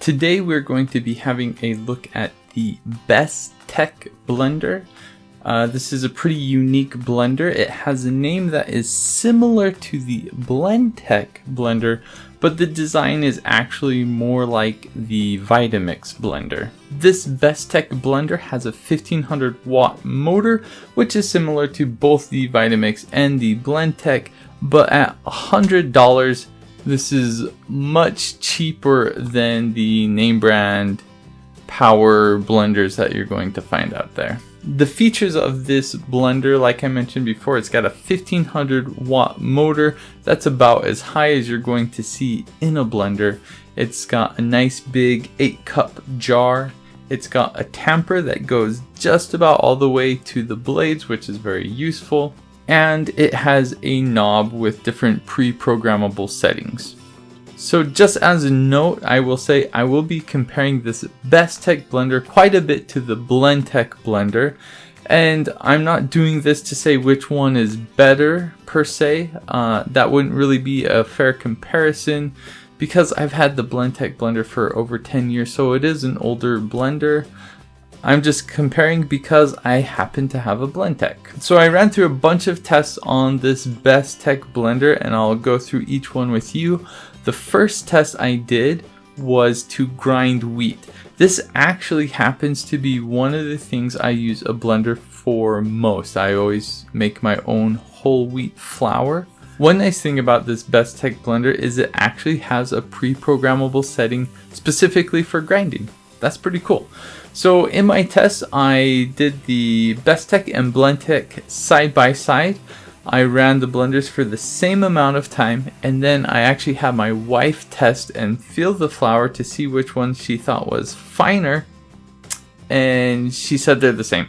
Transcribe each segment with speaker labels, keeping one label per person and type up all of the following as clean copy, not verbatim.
Speaker 1: Today we're going to be having a look at the Bestek blender. This is a pretty unique blender. It has a name that is similar to the Blentec blender, but the design is actually more like the Vitamix blender. This Bestek blender has a 1500 watt motor, which is similar to both the Vitamix and the Blentec, but at $100, this is much cheaper than the name brand power blenders that you're going to find out there. The features of this blender, like I mentioned before, it's got a 1500 watt motor. That's about as high as you're going to see in a blender. It's got a nice big 8-cup jar. It's got a tamper that goes just about all the way to the blades, which is very useful. And it has a knob with different pre-programmable settings. So just as a note, I will say I will be comparing this Bestek blender quite a bit to the Blentec blender, and I'm not doing this to say which one is better per se. That wouldn't really be a fair comparison because I've had the Blentec blender for over 10 years, so it is an older blender. I'm just comparing because I happen to have a Blentec. So I ran through a bunch of tests on this Bestek blender and I'll go through each one with you. The first test I did was to grind wheat. This actually happens to be one of the things I use a blender for most. I always make my own whole wheat flour. One nice thing about this Bestek blender is it actually has a pre-programmable setting specifically for grinding. That's pretty cool. So in my test, I did the Bestek and Blentec side by side. I ran the blenders for the same amount of time, and then I actually had my wife test and feel the flour to see which one she thought was finer, and she said they're the same.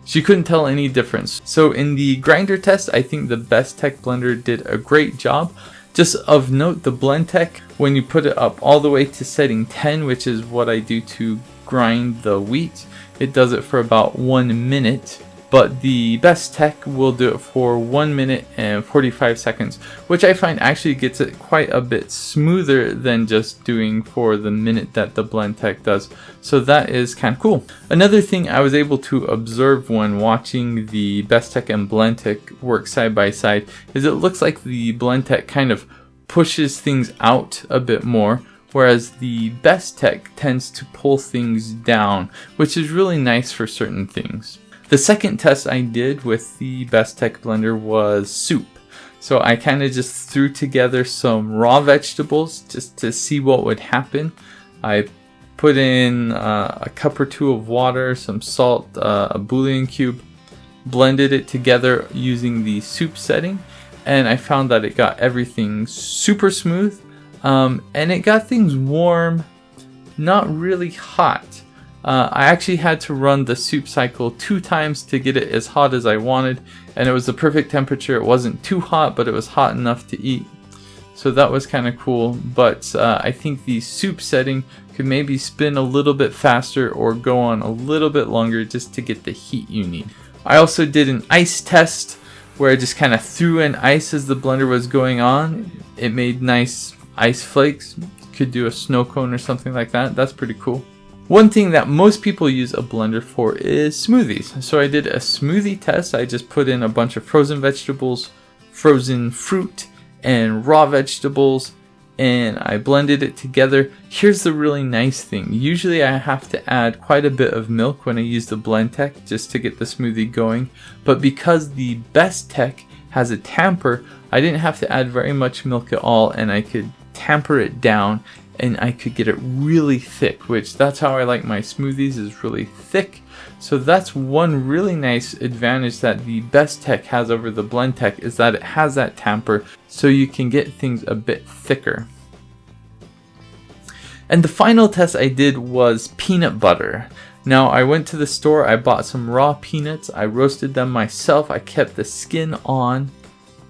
Speaker 1: She couldn't tell any difference. So in the grinder test, I think the Bestek blender did a great job. Just of note, the Blentec, when you put it up all the way to setting 10, which is what I do to grind the wheat, it does it for about 1 minute. But the Bestek will do it for 1 minute and 45 seconds, which I find actually gets it quite a bit smoother than just doing for the minute that the Blentec does. So that is kind of cool. Another thing I was able to observe when watching the Bestek and Blentec work side by side is it looks like the Blentec kind of pushes things out a bit more, whereas the Bestek tends to pull things down, which is really nice for certain things. The second test I did with the Bestek blender was soup. So I kind of just threw together some raw vegetables just to see what would happen. I put in a cup or two of water, some salt, a bouillon cube, blended it together using the soup setting, and I found that it got everything super smooth, and it got things warm, not really hot. I actually had to run the soup cycle 2 times to get it as hot as I wanted, and it was the perfect temperature. It wasn't too hot, but it was hot enough to eat. So that was kind of cool, but I think the soup setting could maybe spin a little bit faster or go on a little bit longer just to get the heat you need. I also did an ice test where I just kind of threw in ice as the blender was going on. It made nice ice flakes. You could do a snow cone or something like that. That's pretty cool. One thing that most people use a blender for is smoothies. So I did a smoothie test. I just put in a bunch of frozen vegetables, frozen fruit, and raw vegetables, and I blended it together. Here's the really nice thing. Usually I have to add quite a bit of milk when I use the Blentec just to get the smoothie going. But because the Bestek has a tamper, I didn't have to add very much milk at all, and I could tamper it down and I could get it really thick, which that's how I like my smoothies, is really thick. So that's one really nice advantage that the Bestek has over the Blentec, is that it has that tamper so you can get things a bit thicker. And the final test I did was peanut butter. Now I went to the store, I bought some raw peanuts, I roasted them myself, I kept the skin on,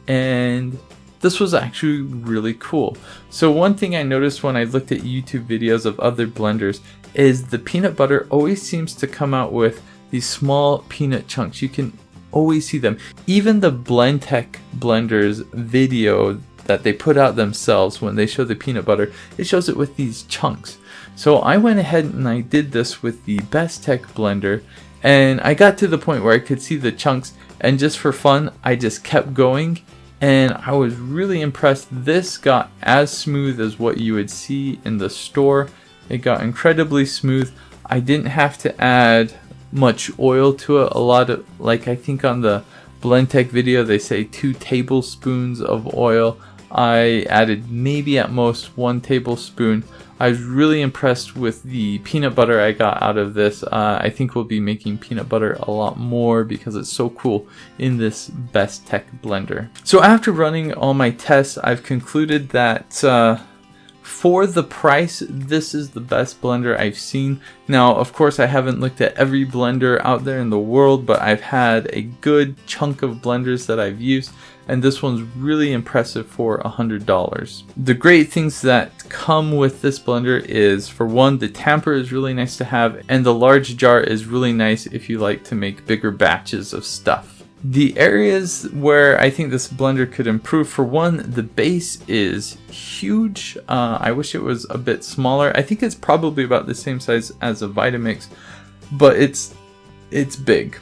Speaker 1: and this was actually really cool. So one thing I noticed when I looked at YouTube videos of other blenders is the peanut butter always seems to come out with these small peanut chunks. You can always see them. Even the Blentec blenders video that they put out themselves when they show the peanut butter, it shows it with these chunks. So I went ahead and I did this with the Bestek blender, and I got to the point where I could see the chunks, and just for fun I just kept going, and I was really impressed. This got as smooth as what you would see in the store. It got incredibly smooth. I didn't have to add much oil to it. A lot of, like, I think on the Blentec video they say 2 tablespoons of oil. I added maybe at most 1 tablespoon. I was really impressed with the peanut butter I got out of this. I think we'll be making peanut butter a lot more because it's so cool in this Bestek blender. So after running all my tests, I've concluded that for the price, this is the best blender I've seen. Now, of course, I haven't looked at every blender out there in the world, but I've had a good chunk of blenders that I've used, and this one's really impressive for $100. The great things that come with this blender is, for one, the tamper is really nice to have, and the large jar is really nice if you like to make bigger batches of stuff. The areas where I think this blender could improve, for one, the base is huge. I wish it was a bit smaller. I think it's probably about the same size as a Vitamix, but it's big.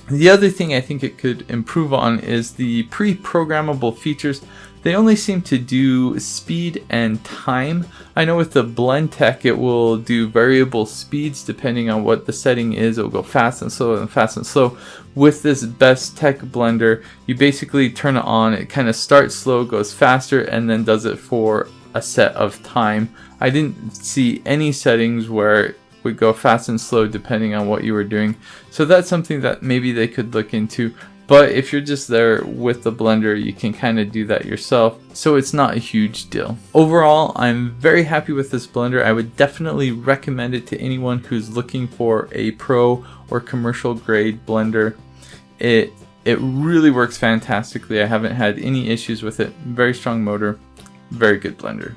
Speaker 1: The other thing I think it could improve on is the pre-programmable features. They only seem to do speed and time. I know with the Blentec it will do variable speeds depending on what the setting is. It will go fast and slow and fast and slow. With this Bestek blender, you basically turn it on, it kind of starts slow, goes faster, and then does it for a set of time. I didn't see any settings where it would go fast and slow depending on what you were doing. So that's something that maybe they could look into. But if you're just there with the blender, you can kind of do that yourself. So it's not a huge deal. Overall, I'm very happy with this blender. I would definitely recommend it to anyone who's looking for a pro or commercial grade blender. It really works fantastically. I haven't had any issues with it. Very strong motor, very good blender.